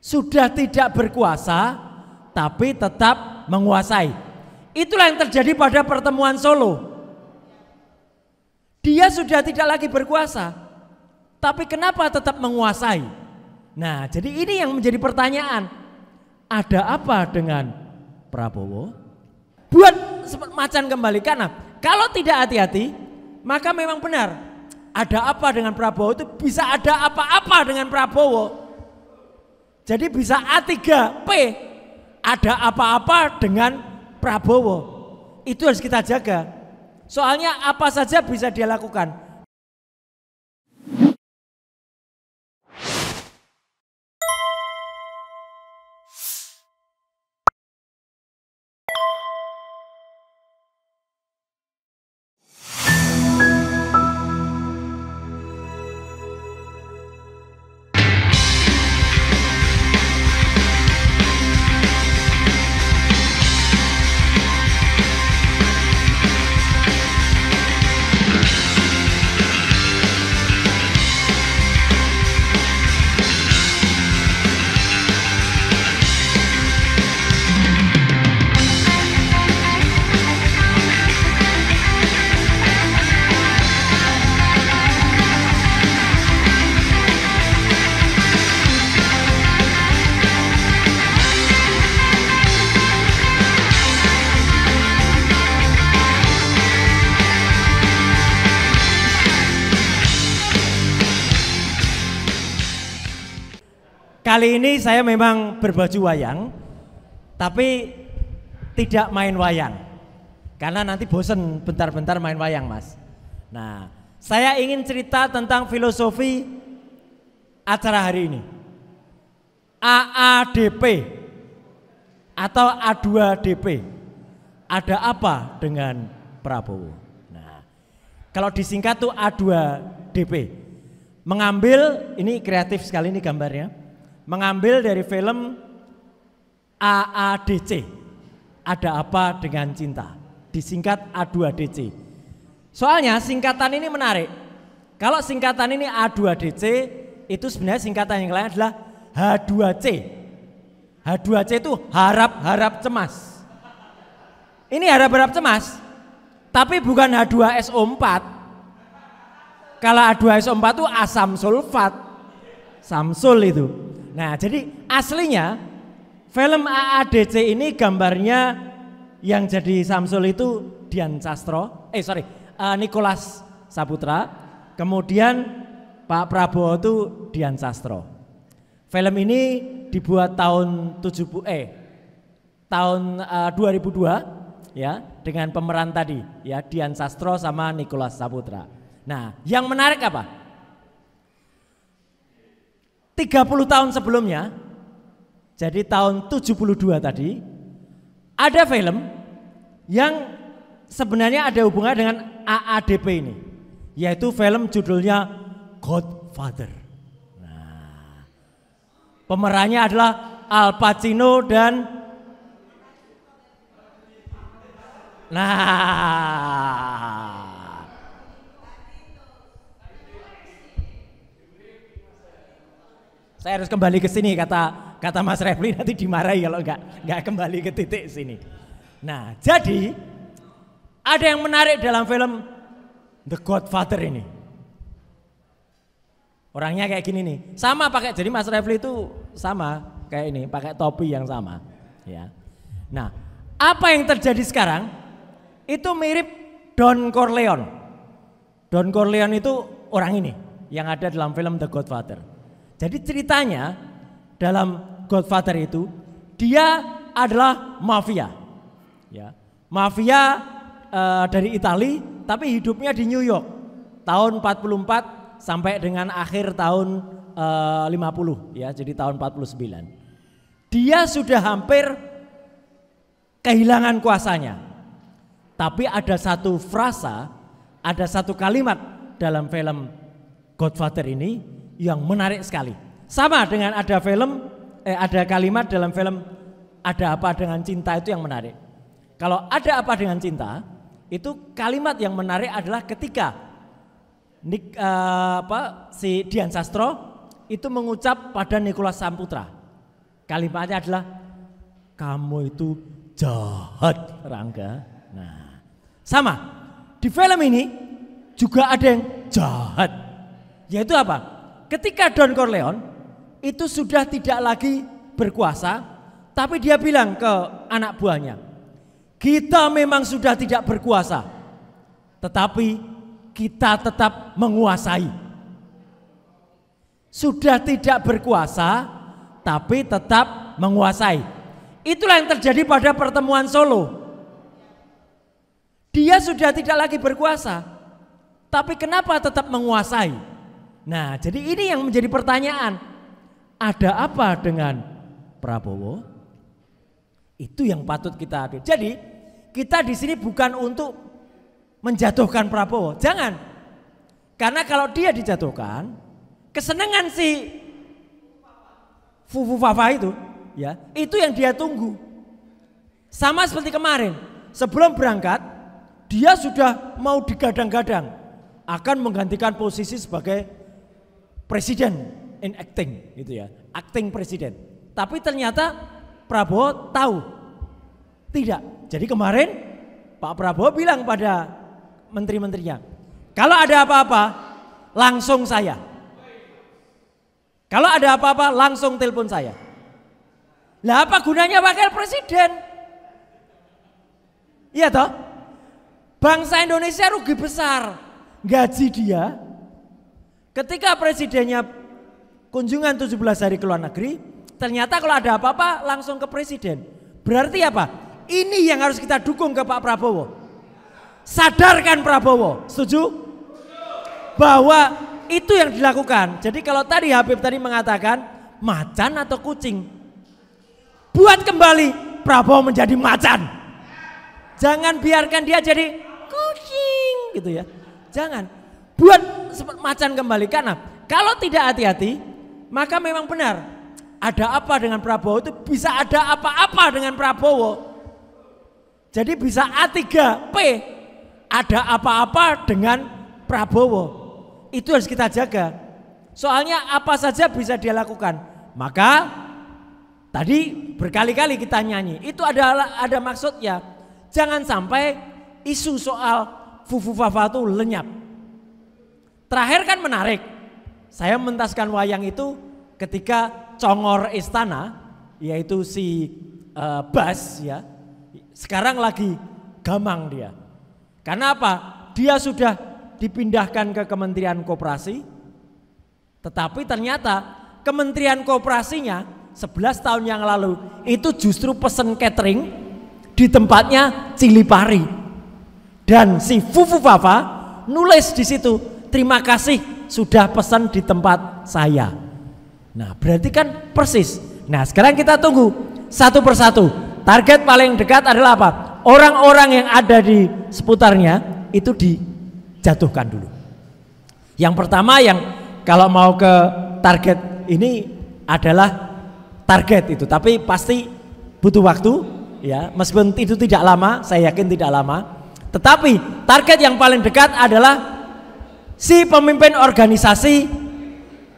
sudah tidak berkuasa tapi tetap menguasai. Itulah yang terjadi pada pertemuan Solo. Dia sudah tidak lagi berkuasa, tapi kenapa tetap menguasai? Nah, jadi ini yang menjadi pertanyaan. Ada apa dengan Prabowo? Buat macan kembali karena kalau tidak hati-hati, maka memang benar. Ada apa dengan Prabowo itu bisa ada apa-apa dengan Prabowo. Jadi bisa A3P, ada apa-apa dengan Prabowo. Itu harus kita jaga. Soalnya apa saja bisa dia lakukan. Kali ini saya memang berbaju wayang, tapi tidak main wayang. Karena nanti bosen bentar-bentar main wayang, Mas. Nah, saya ingin cerita tentang filosofi acara hari ini. AADP atau A2DP. Ada apa dengan Prabowo? Nah, kalau disingkat tuh A2DP. Mengambil, ini kreatif sekali ini gambarnya. Mengambil dari film AADC, Ada Apa Dengan Cinta, disingkat A2DC. Soalnya singkatan ini menarik. Kalau singkatan ini A2DC, itu sebenarnya singkatan yang lain adalah H2C. H2C itu harap-harap cemas. Ini harap-harap cemas, tapi bukan H2SO4. Kalau H2SO4 itu asam sulfat, Samsul itu. Nah, jadi aslinya film AADC ini gambarnya yang jadi Samsul itu Dian Sastro, Nicholas Saputra, kemudian Pak Prabowo itu Dian Sastro. Film ini dibuat tahun 2002 ya, dengan pemeran tadi ya, Dian Sastro sama Nicholas Saputra. Nah, yang menarik apa? 30 tahun sebelumnya, jadi tahun 72 tadi, ada film yang sebenarnya ada hubungan dengan AADP ini, yaitu film judulnya Godfather. Nah, pemerannya adalah Al Pacino dan saya harus kembali ke sini, kata Mas Refli, nanti dimarahi kalau nggak kembali ke titik sini. Nah, jadi ada yang menarik dalam film The Godfather ini. Orangnya kayak gini nih, sama pakai, jadi Mas Refli itu sama kayak ini, pakai topi yang sama. Ya. Nah, apa yang terjadi sekarang itu mirip Don Corleone. Don Corleone itu orang ini yang ada dalam film The Godfather. Jadi ceritanya dalam Godfather itu dia adalah mafia, ya, mafia dari Italia, tapi hidupnya di New York tahun 44 sampai dengan akhir tahun 50, ya, jadi tahun 49. Dia sudah hampir kehilangan kuasanya, tapi ada satu frasa, ada satu kalimat dalam film Godfather ini yang menarik sekali. Sama dengan ada kalimat dalam film Ada Apa Dengan Cinta itu yang menarik. Kalau Ada Apa Dengan Cinta, itu kalimat yang menarik adalah ketika si Dian Sastro itu mengucap pada Nicholas Saputra. Kalimatnya adalah kamu itu jahat, Rangga. Nah, sama di film ini juga ada yang jahat. Yaitu apa? Ketika Don Corleone itu sudah tidak lagi berkuasa, tapi dia bilang ke anak buahnya, kita memang sudah tidak berkuasa, tetapi kita tetap menguasai. Sudah tidak berkuasa, tapi tetap menguasai. Itulah yang terjadi pada pertemuan Solo. Dia sudah tidak lagi berkuasa, tapi kenapa tetap menguasai? Nah, jadi ini yang menjadi pertanyaan. Ada apa dengan Prabowo? Itu yang patut kita ambil. Jadi kita di sini bukan untuk menjatuhkan Prabowo, jangan. Karena kalau dia dijatuhkan, kesenangan si Fufu Fafa itu, ya, itu yang dia tunggu. Sama seperti kemarin, sebelum berangkat, dia sudah mau digadang-gadang akan menggantikan posisi sebagai presiden in acting, gitu ya, acting presiden. Tapi ternyata Prabowo tahu tidak. Jadi kemarin Pak Prabowo bilang pada menteri-menterinya, kalau ada apa-apa langsung saya. Kalau ada apa-apa langsung telepon saya. Lah apa gunanya wakil presiden? Iya toh? Bangsa Indonesia rugi besar. Gaji dia ketika presidennya kunjungan 17 hari ke luar negeri, ternyata kalau ada apa-apa langsung ke presiden. Berarti apa? Ini yang harus kita dukung ke Pak Prabowo. Sadarkan Prabowo, setuju? Bahwa itu yang dilakukan. Jadi kalau tadi Habib tadi mengatakan macan atau kucing, buat kembali Prabowo menjadi macan. Jangan biarkan dia jadi kucing gitu ya. Jangan, buat macan kembali. Karena kalau tidak hati-hati, maka memang benar ada apa dengan Prabowo, itu bisa ada apa-apa dengan Prabowo. Jadi bisa A3P, ada apa-apa dengan Prabowo. Itu harus kita jaga. Soalnya apa saja bisa dia lakukan. Maka tadi berkali-kali kita nyanyi, itu ada maksudnya. Jangan sampai isu soal Fufu Fafa itu lenyap. Terakhir kan menarik, saya mentaskan wayang itu ketika congor istana, yaitu si Bas ya, sekarang lagi gamang dia. Karena apa? Dia sudah dipindahkan ke Kementerian Koperasi, tetapi ternyata Kementerian Koperasinya 11 tahun yang lalu itu justru pesen catering di tempatnya Cilipari, dan si Fufu Fafa nulis di situ, terima kasih sudah pesan di tempat saya. Nah berarti kan persis. Nah sekarang kita tunggu satu persatu. Target paling dekat adalah apa? Orang-orang yang ada di seputarnya itu dijatuhkan dulu. Yang pertama yang kalau mau ke target ini adalah target itu, tapi pasti butuh waktu ya, meskipun itu tidak lama, saya yakin tidak lama. Tetapi target yang paling dekat adalah si pemimpin organisasi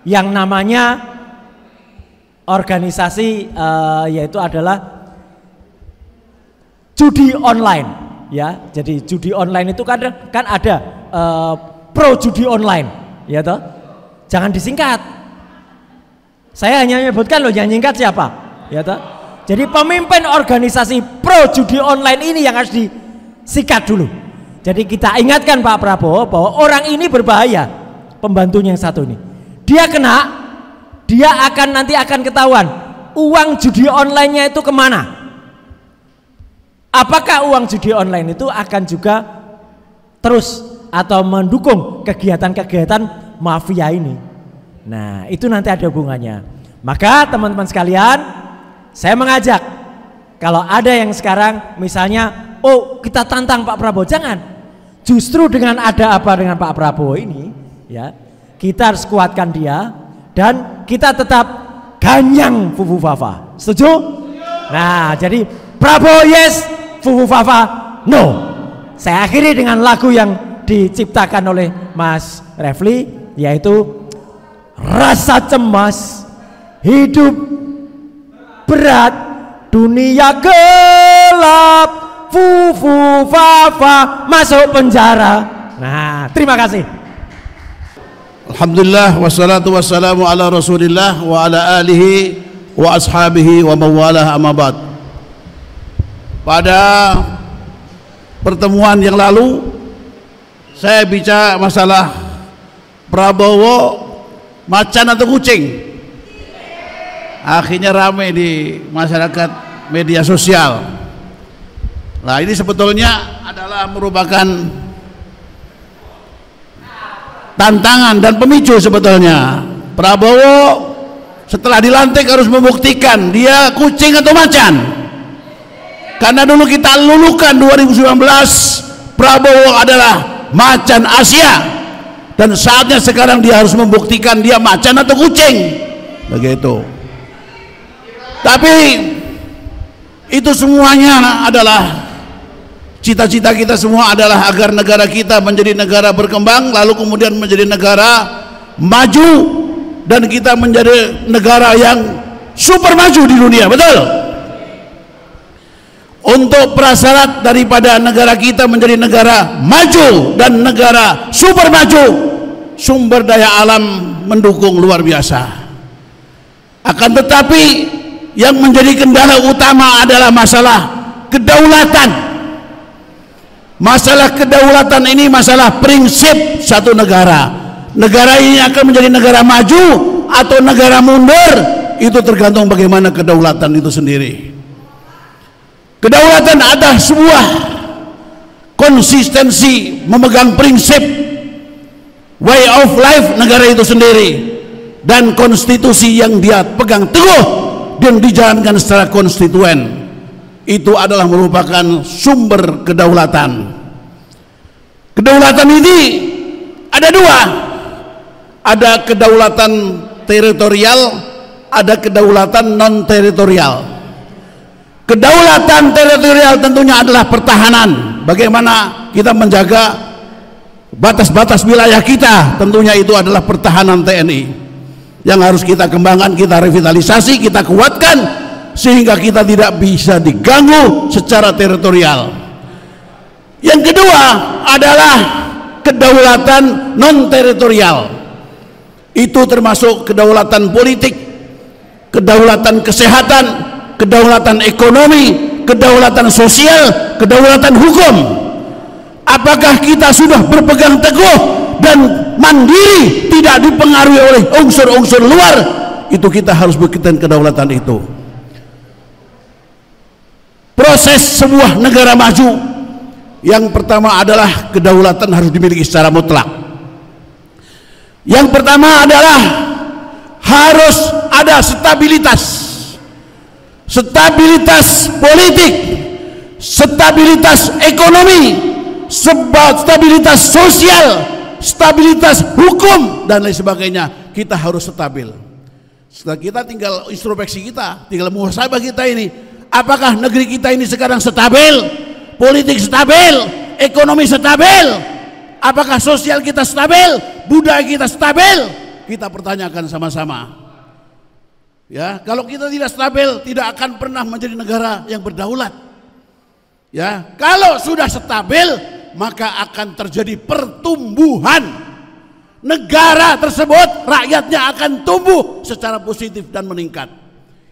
yang namanya organisasi yaitu adalah judi online ya. Jadi judi online itu kan ada pro judi online ya toh. Jangan disingkat. Saya hanya menyebutkan loh, yang nyingkat siapa ya toh. Jadi pemimpin organisasi pro judi online ini yang harus disikat dulu. Jadi kita ingatkan Pak Prabowo bahwa orang ini berbahaya, pembantunya yang satu ini. Dia kena, dia nanti akan ketahuan uang judi online-nya itu kemana. Apakah uang judi online itu akan juga terus atau mendukung kegiatan-kegiatan mafia ini. Nah itu nanti ada hubungannya. Maka teman-teman sekalian, saya mengajak, kalau ada yang sekarang misalnya, oh kita tantang Pak Prabowo, jangan. Justru dengan ada apa dengan Pak Prabowo ini, ya kita harus kuatkan dia dan kita tetap ganyang Fufu Fafa. Setuju? Nah jadi Prabowo yes, Fufu Fafa no. Saya akhiri dengan lagu yang diciptakan oleh Mas Refli, yaitu Rasa Cemas Hidup berat, dunia gelap, fufu fafa masuk penjara. Nah, terima kasih. Alhamdulillah wassalatu wassalamu ala Rasulillah wa ala alihi wa ashabihi wa mawalah amma ba'd. Pada pertemuan yang lalu saya bicara masalah Prabowo macan atau kucing. Akhirnya ramai di masyarakat media sosial. Nah, ini sebetulnya adalah merupakan tantangan dan pemicu sebetulnya. Prabowo setelah dilantik harus membuktikan dia kucing atau macan. Karena dulu kita lulukan 2019 Prabowo adalah macan Asia, dan saatnya sekarang dia harus membuktikan dia macan atau kucing. Begitu. Tapi itu semuanya adalah cita-cita kita semua adalah agar negara kita menjadi negara berkembang, lalu kemudian menjadi negara maju, dan kita menjadi negara yang super maju di dunia, betul? Untuk prasyarat daripada negara kita menjadi negara maju dan negara super maju, sumber daya alam mendukung luar biasa. Akan tetapi yang menjadi kendala utama adalah masalah kedaulatan. Masalah kedaulatan ini masalah prinsip satu negara. Negara ini akan menjadi negara maju atau negara mundur, itu tergantung bagaimana kedaulatan itu sendiri. Kedaulatan adalah sebuah konsistensi memegang prinsip way of life negara itu sendiri, dan konstitusi yang dia pegang teguh dan dijalankan secara konstituen. Itu adalah merupakan sumber kedaulatan. Kedaulatan ini ada dua, ada kedaulatan teritorial, ada kedaulatan non teritorial. Kedaulatan teritorial tentunya adalah pertahanan, bagaimana kita menjaga batas-batas wilayah kita, tentunya itu adalah pertahanan TNI yang harus kita kembangkan, kita revitalisasi, kita kuatkan sehingga kita tidak bisa diganggu secara teritorial. Yang kedua adalah kedaulatan non teritorial. Itu termasuk kedaulatan politik, kedaulatan kesehatan, kedaulatan ekonomi, kedaulatan sosial, kedaulatan hukum. Apakah kita sudah berpegang teguh dan mandiri, tidak dipengaruhi oleh unsur-unsur luar? Itu kita harus buktikan kedaulatan itu. Proses sebuah negara maju, yang pertama adalah kedaulatan harus dimiliki secara mutlak. Yang pertama adalah harus ada stabilitas. Stabilitas politik, stabilitas ekonomi, stabilitas sosial, stabilitas hukum, dan lain sebagainya. Kita harus stabil. Setelah kita tinggal introspeksi kita, tinggal muhasabah kita ini, apakah negeri kita ini sekarang stabil, politik stabil, ekonomi stabil, apakah sosial kita stabil, budaya kita stabil? Kita pertanyakan sama-sama. Ya, kalau kita tidak stabil, tidak akan pernah menjadi negara yang berdaulat. Ya, kalau sudah stabil, maka akan terjadi pertumbuhan negara tersebut, rakyatnya akan tumbuh secara positif dan meningkat.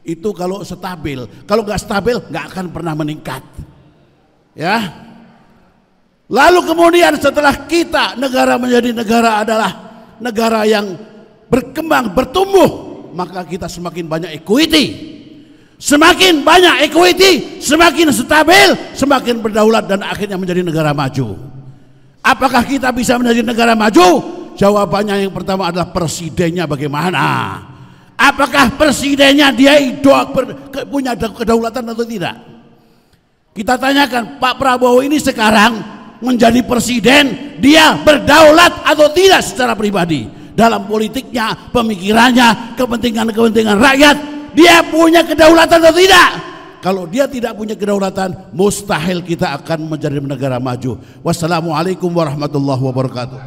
Itu kalau stabil. Kalau nggak stabil, nggak akan pernah meningkat. Ya. Lalu kemudian setelah kita negara menjadi negara adalah negara yang berkembang, bertumbuh, maka kita semakin banyak equity. Semakin banyak equity, semakin stabil, semakin berdaulat, dan akhirnya menjadi negara maju. Apakah kita bisa menjadi negara maju? Jawabannya yang pertama adalah presidennya bagaimana. Apakah presidennya dia punya kedaulatan atau tidak? Kita tanyakan, Pak Prabowo ini sekarang menjadi presiden, dia berdaulat atau tidak secara pribadi? Dalam politiknya, pemikirannya, kepentingan-kepentingan rakyat, dia punya kedaulatan atau tidak? Kalau dia tidak punya kedaulatan, mustahil kita akan menjadi negara maju. Wassalamualaikum warahmatullahi wabarakatuh.